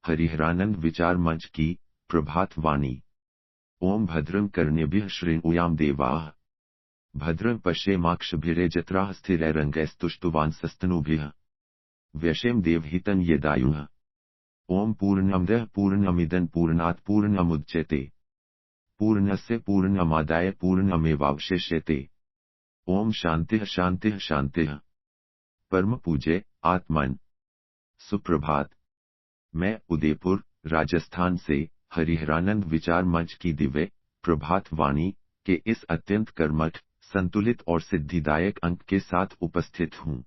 हरिहरानंद विचार मंच की प्रभात वाणी। ओम भद्रं कर्णेभ्यः शृणुयाम देवाः। भद्रं पश्येमाक्षभिर्यजत्राः स्थिरैरङ्गैस्तुष्टुवांसस्तनूभिः। व्यशेम देवहितं यदायुः। ओम पूर्णमदः पूर्णमिदं पूर्णात् पूर्णमुदच्यते। पूर्णस्य पूर्णमादाय पूर्णमेवावशिष्यते। ओम शांतिः शांतिः शांतिः। परम पूज्य आत्मन सुप्रभात। मैं उदयपुर राजस्थान से हरिहरानंद विचार मंच की दिव्य प्रभात वाणी के इस अत्यंत कर्मठ, संतुलित और सिद्धिदायक अंक के साथ उपस्थित हूँ।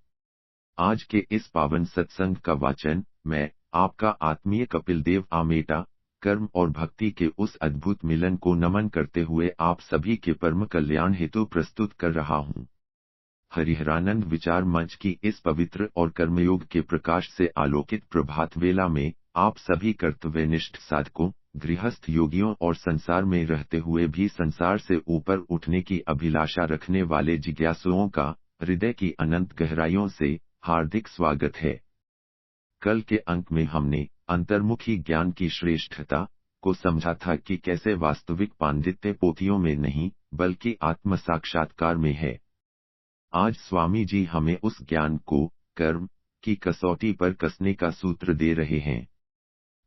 आज के इस पावन सत्संग का वाचन मैं आपका आत्मीय कपिल देव आमेटा कर्म और भक्ति के उस अद्भुत मिलन को नमन करते हुए आप सभी के परम कल्याण हेतु प्रस्तुत कर रहा हूँ। हरिहरानंद विचार मंच की इस पवित्र और कर्मयोग के प्रकाश से आलोकित प्रभात वेला में आप सभी कर्तव्यनिष्ठ साधकों, गृहस्थ योगियों और संसार में रहते हुए भी संसार से ऊपर उठने की अभिलाषा रखने वाले जिज्ञासुओं का हृदय की अनंत गहराइयों से हार्दिक स्वागत है। कल के अंक में हमने अंतर्मुखी ज्ञान की श्रेष्ठता को समझा था कि कैसे वास्तविक पांडित्य पोथियों में नहीं बल्कि आत्म साक्षात्कार में है। आज स्वामी जी हमें उस ज्ञान को कर्म की कसौटी पर कसने का सूत्र दे रहे हैं।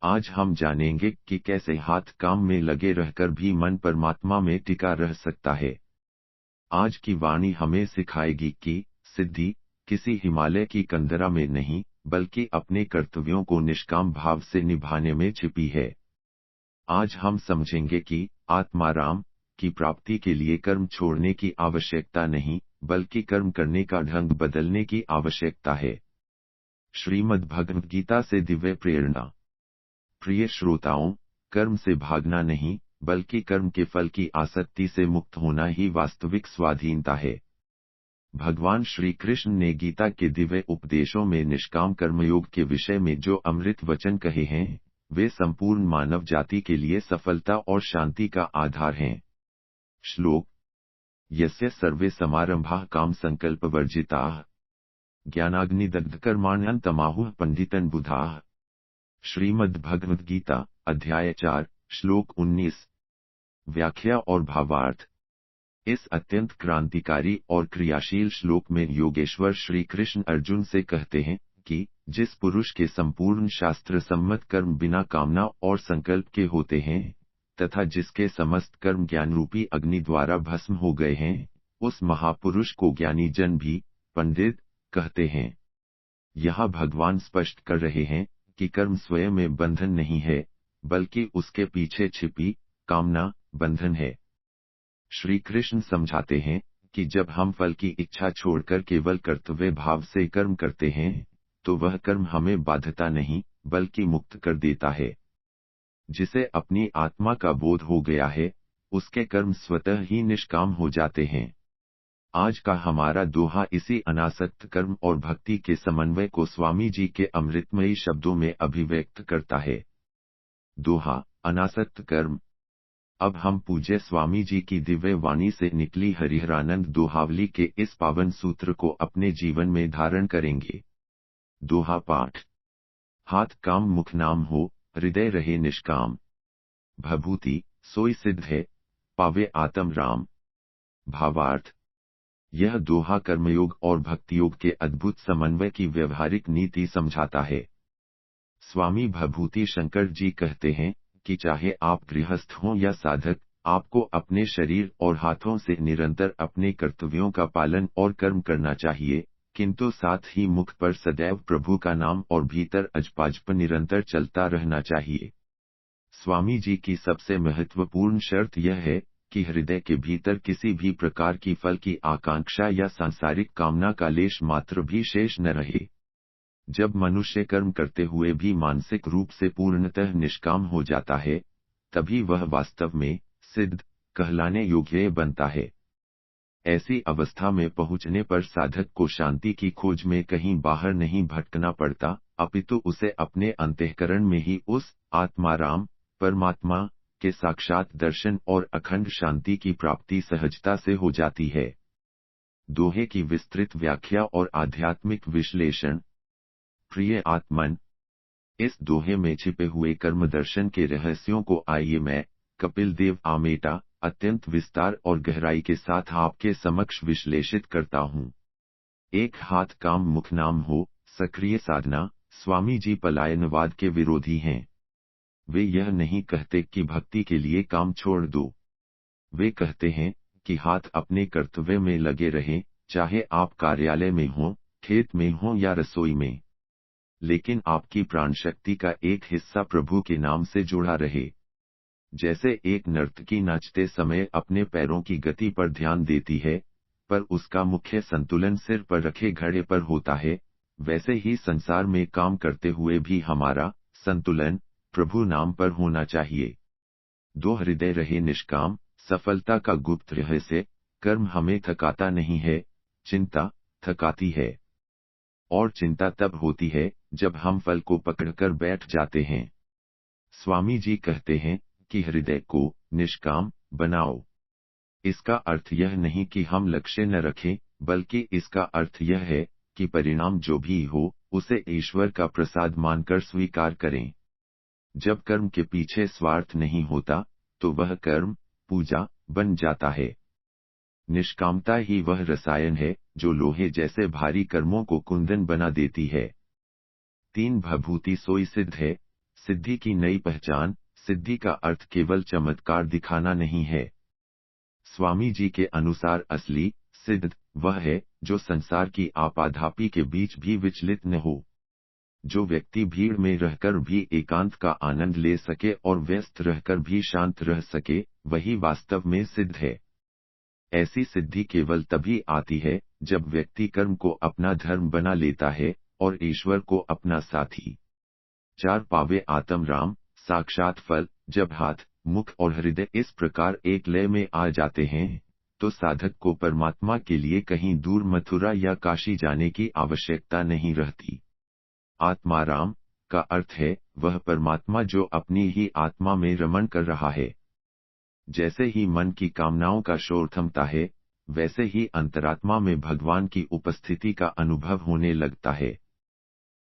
आज हम जानेंगे कि कैसे हाथ काम में लगे रहकर भी मन परमात्मा में टिका रह सकता है। आज की वाणी हमें सिखाएगी कि सिद्धि किसी हिमालय की कंदरा में नहीं बल्कि अपने कर्तव्यों को निष्काम भाव से निभाने में छिपी है। आज हम समझेंगे कि आत्माराम की प्राप्ति के लिए कर्म छोड़ने की आवश्यकता नहीं बल्कि कर्म करने का ढंग बदलने की आवश्यकता है। श्रीमद् भगवद गीता से दिव्य प्रेरणा। प्रिय श्रोताओं, कर्म से भागना नहीं बल्कि कर्म के फल की आसक्ति से मुक्त होना ही वास्तविक स्वाधीनता है। भगवान श्री कृष्ण ने गीता के दिव्य उपदेशों में निष्काम कर्मयोग के विषय में जो अमृत वचन कहे हैं, वे संपूर्ण मानव जाति के लिए सफलता और शांति का आधार हैं। श्लोक। यस्य सर्वे समारंभाः काम संकल्प वर्जिताः ज्ञानाग्निदग्ध कर्माण्यं तमाहुः पंडितन बुधाः। श्रीमद् भगवद गीता अध्याय 4 श्लोक 19। व्याख्या और भावार्थ। इस अत्यंत क्रांतिकारी और क्रियाशील श्लोक में योगेश्वर श्री कृष्ण अर्जुन से कहते हैं कि जिस पुरुष के संपूर्ण शास्त्र सम्मत कर्म बिना कामना और संकल्प के होते हैं तथा जिसके समस्त कर्म ज्ञान रूपी अग्नि द्वारा भस्म हो गए हैं, उस महापुरुष को ज्ञानी जन भी पंडित कहते हैं। यहाँ भगवान स्पष्ट कर रहे हैं कि कर्म स्वयं में बंधन नहीं है बल्कि उसके पीछे छिपी कामना बंधन है। श्री कृष्ण समझाते हैं कि जब हम फल की इच्छा छोड़कर केवल कर्तव्य भाव से कर्म करते हैं तो वह कर्म हमें बाध्यता नहीं बल्कि मुक्त कर देता है। जिसे अपनी आत्मा का बोध हो गया है, उसके कर्म स्वतः ही निष्काम हो जाते हैं। आज का हमारा दोहा इसी अनासक्त कर्म और भक्ति के समन्वय को स्वामी जी के अमृतमयी शब्दों में अभिव्यक्त करता है। दोहा, अनासक्त कर्म। अब हम पूज्य स्वामी जी की दिव्य वाणी से निकली हरिहरानंद दोहावली के इस पावन सूत्र को अपने जीवन में धारण करेंगे। दोहा पाठ। हाथ काम मुख नाम हो, हृदय रहे निष्काम। भभूति सोई सिद्ध है, पावे आत्म राम। भावार्थ। यह दोहा कर्मयोग और भक्तियोग के अद्भुत समन्वय की व्यवहारिक नीति समझाता है। स्वामी भभूति शंकर जी कहते हैं कि चाहे आप गृहस्थ हों या साधक, आपको अपने शरीर और हाथों से निरंतर अपने कर्तव्यों का पालन और कर्म करना चाहिए, किंतु साथ ही मुख पर सदैव प्रभु का नाम और भीतर अजपाजप निरंतर चलता रहना चाहिए। स्वामी जी की सबसे महत्वपूर्ण शर्त यह है कि हृदय के भीतर किसी भी प्रकार की फल की आकांक्षा या सांसारिक कामना का लेश मात्र भी शेष न रहे। जब मनुष्य कर्म करते हुए भी मानसिक रूप से पूर्णतः निष्काम हो जाता है, तभी वह वास्तव में सिद्ध कहलाने योग्य बनता है। ऐसी अवस्था में पहुंचने पर साधक को शांति की खोज में कहीं बाहर नहीं भटकना पड़ता, अपितु उसे अपने अंतःकरण में ही उस आत्माराम परमात्मा के साक्षात दर्शन और अखंड शांति की प्राप्ति सहजता से हो जाती है। दोहे की विस्तृत व्याख्या और आध्यात्मिक विश्लेषण। प्रिय आत्मन, इस दोहे में छिपे हुए कर्म दर्शन के रहस्यों को आइए मैं, कपिल देव आमेटा, अत्यंत विस्तार और गहराई के साथ आपके समक्ष विश्लेषित करता हूँ। एक हाथ काम मुख नाम हो, सक्रिय साधना। स्वामी जी पलायनवाद के विरोधी हैं। वे यह नहीं कहते कि भक्ति के लिए काम छोड़ दो। वे कहते हैं कि हाथ अपने कर्तव्य में लगे रहें, चाहे आप कार्यालय में हों, खेत में हों या रसोई में। लेकिन आपकी प्राण शक्ति का एक हिस्सा प्रभु के नाम से जुड़ा रहे। जैसे एक नर्तकी नाचते समय अपने पैरों की गति पर ध्यान देती है, पर उसका मुख्य संतुलन सिर पर रखे घड़े पर होता है, वैसे ही संसार में काम करते हुए भी हमारा संतुलन प्रभु नाम पर होना चाहिए। दो हृदय रहे निष्काम। सफलता का गुप्त रहस्य, कर्म हमें थकाता नहीं है, चिंता थकाती है। और चिंता तब होती है जब हम फल को पकड़कर बैठ जाते हैं। स्वामी जी कहते हैं कि हृदय को निष्काम बनाओ। इसका अर्थ यह नहीं कि हम लक्ष्य न रखें, बल्कि इसका अर्थ यह है कि परिणाम जो भी हो, उसे ईश्वर का प्रसाद मानकर स्वीकार करें। जब कर्म के पीछे स्वार्थ नहीं होता, तो वह कर्म पूजा बन जाता है। निष्कामता ही वह रसायन है जो लोहे जैसे भारी कर्मों को कुंदन बना देती है। तीन भभूति सोई सिद्ध है। सिद्धि की नई पहचान। सिद्धि का अर्थ केवल चमत्कार दिखाना नहीं है। स्वामी जी के अनुसार असली सिद्ध वह है जो संसार की आपाधापी के बीच भी विचलित न हो। जो व्यक्ति भीड़ में रहकर भी एकांत का आनंद ले सके और व्यस्त रहकर भी शांत रह सके, वही वास्तव में सिद्ध है। ऐसी सिद्धि केवल तभी आती है जब व्यक्ति कर्म को अपना धर्म बना लेता है और ईश्वर को अपना साथी। चार पावे आत्म राम साक्षात फल। जब हाथ, मुख और हृदय इस प्रकार एक लय में आ जाते हैं, तो साधक को परमात्मा के लिए कहीं दूर मथुरा या काशी जाने की आवश्यकता नहीं रहती। आत्माराम का अर्थ है वह परमात्मा जो अपनी ही आत्मा में रमण कर रहा है। जैसे ही मन की कामनाओं का शोर थमता है, वैसे ही अंतरात्मा में भगवान की उपस्थिति का अनुभव होने लगता है।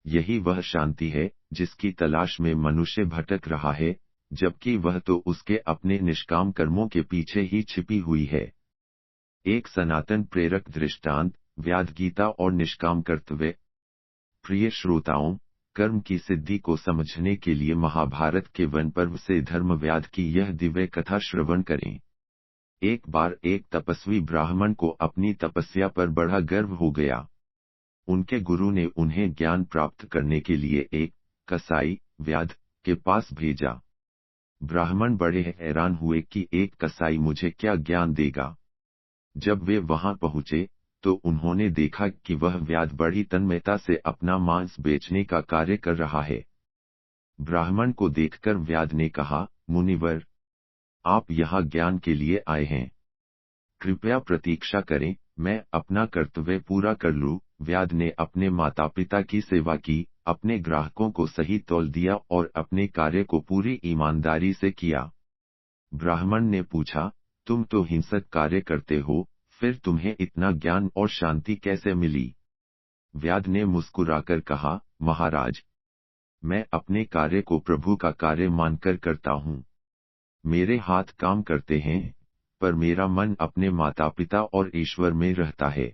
यही वह शांति है जिसकी तलाश में मनुष्य भटक रहा है, जबकि वह तो उसके अपने निष्काम कर्मों के पीछे ही छिपी हुई है। एक सनातन प्रेरक दृष्टांत, व्याध गीता और निष्काम कर्तव्य। प्रिय श्रोताओं, कर्म की सिद्धि को समझने के लिए महाभारत के वन पर्व से धर्मव्याध की यह दिव्य कथा श्रवण करें। एक बार एक तपस्वी ब्राह्मण को अपनी तपस्या पर बड़ा गर्व हो गया। उनके गुरु ने उन्हें ज्ञान प्राप्त करने के लिए एक कसाई व्याध के पास भेजा। ब्राह्मण बड़े हैरान हुए कि एक कसाई मुझे क्या ज्ञान देगा। जब वे वहां पहुंचे, तो उन्होंने देखा कि वह व्याध बड़ी तन्मयता से अपना मांस बेचने का कार्य कर रहा है। ब्राह्मण को देखकर व्याध ने कहा, मुनिवर, आप यहाँ ज्ञान के लिए आए हैं। कृपया प्रतीक्षा करें, मैं अपना कर्तव्य पूरा कर लूं। व्याध ने अपने माता पिता की सेवा की, अपने ग्राहकों को सही तौल दिया और अपने कार्य को पूरी ईमानदारी से किया। ब्राह्मण ने पूछा, तुम तो हिंसक कार्य करते हो, फिर तुम्हें इतना ज्ञान और शांति कैसे मिली? व्याध ने मुस्कुराकर कहा, महाराज, मैं अपने कार्य को प्रभु का कार्य मानकर करता हूँ। मेरे हाथ काम करते हैं, पर मेरा मन अपने माता पिता और ईश्वर में रहता है।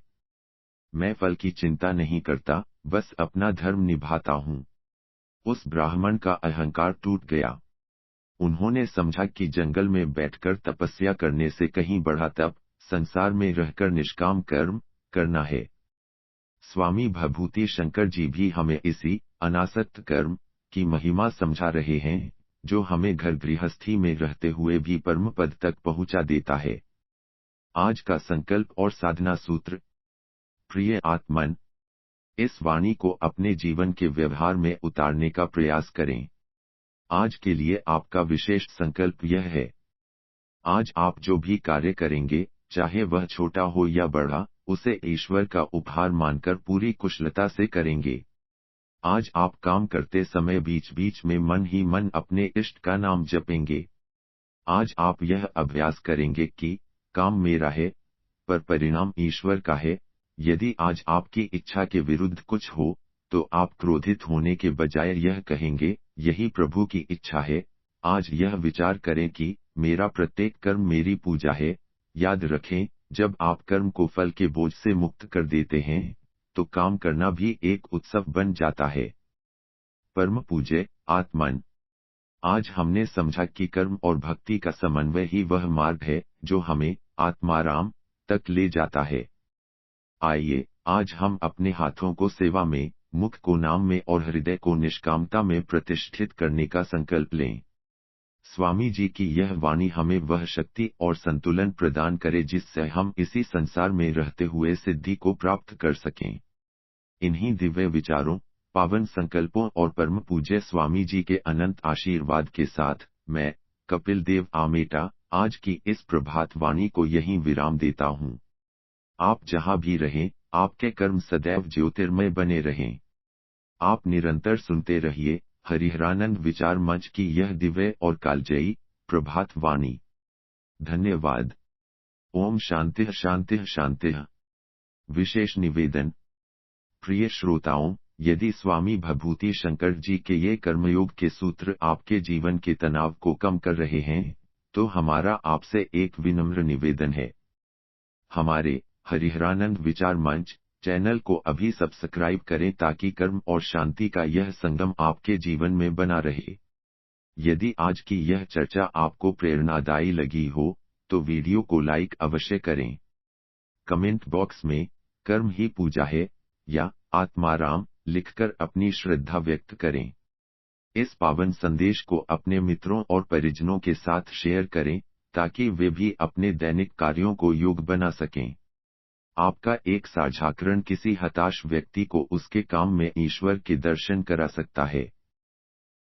मैं फल की चिंता नहीं करता, बस अपना धर्म निभाता हूँ। उस ब्राह्मण का अहंकार टूट गया। उन्होंने समझा कि जंगल में बैठकर तपस्या करने से कहीं बड़ा तप संसार में रहकर निष्काम कर्म करना है। स्वामी भभूति शंकर जी भी हमें इसी अनासक्त कर्म की महिमा समझा रहे हैं, जो हमें घर गृहस्थी में रहते हुए भी परम पद तक पहुंचा देता है। आज का संकल्प और साधना सूत्र। प्रिय आत्मन, इस वाणी को अपने जीवन के व्यवहार में उतारने का प्रयास करें। आज के लिए आपका विशेष संकल्प यह है, आज आप जो भी कार्य करेंगे, चाहे वह छोटा हो या बड़ा, उसे ईश्वर का उपहार मानकर पूरी कुशलता से करेंगे। आज आप काम करते समय बीच बीच में मन ही मन अपने इष्ट का नाम जपेंगे। आज आप यह अभ्यास करेंगे कि काम मेरा है, पर परिणाम ईश्वर का है। यदि आज आपकी इच्छा के विरुद्ध कुछ हो, तो आप क्रोधित होने के बजाय यह कहेंगे, यही प्रभु की इच्छा है। आज यह विचार करें कि मेरा प्रत्येक कर्म मेरी पूजा है। याद रखें, जब आप कर्म को फल के बोझ से मुक्त कर देते हैं, तो काम करना भी एक उत्सव बन जाता है। परम पूज्य आत्मन, आज हमने समझा कि कर्म और भक्ति का समन्वय ही वह मार्ग है जो हमें आत्माराम तक ले जाता है। आइए आज हम अपने हाथों को सेवा में, मुख को नाम में और हृदय को निष्कामता में प्रतिष्ठित करने का संकल्प लें। स्वामी जी की यह वाणी हमें वह शक्ति और संतुलन प्रदान करे जिससे हम इसी संसार में रहते हुए सिद्धि को प्राप्त कर सकें। इन्हीं दिव्य विचारों, पावन संकल्पों और परम पूज्य स्वामी जी के अनंत आशीर्वाद के साथ मैं कपिल देव आमेटा आज की इस प्रभात वाणी को यहीं विराम देता हूँ। आप जहाँ भी रहें, आपके कर्म सदैव ज्योतिर्मय बने रहें। आप निरंतर सुनते रहिए हरिहरानंद विचार मंच की यह दिव्य और कालजयी प्रभात वाणी। धन्यवाद। ओम शांति शांति शांति। विशेष निवेदन। प्रिय श्रोताओं, यदि स्वामी भभूति शंकर जी के ये कर्मयोग के सूत्र आपके जीवन के तनाव को कम कर रहे हैं, तो हमारा आपसे एक विनम्र निवेदन है। हमारे हरिहरानंद विचार मंच चैनल को अभी सब्सक्राइब करें ताकि कर्म और शांति का यह संगम आपके जीवन में बना रहे। यदि आज की यह चर्चा आपको प्रेरणादायी लगी हो, तो वीडियो को लाइक अवश्य करें। कमेंट बॉक्स में कर्म ही पूजा है या आत्माराम लिखकर अपनी श्रद्धा व्यक्त करें। इस पावन संदेश को अपने मित्रों और परिजनों के साथ शेयर करें ताकि वे भी अपने दैनिक कार्यों को योग बना सकें। आपका एक साझाकरण किसी हताश व्यक्ति को उसके काम में ईश्वर के दर्शन करा सकता है।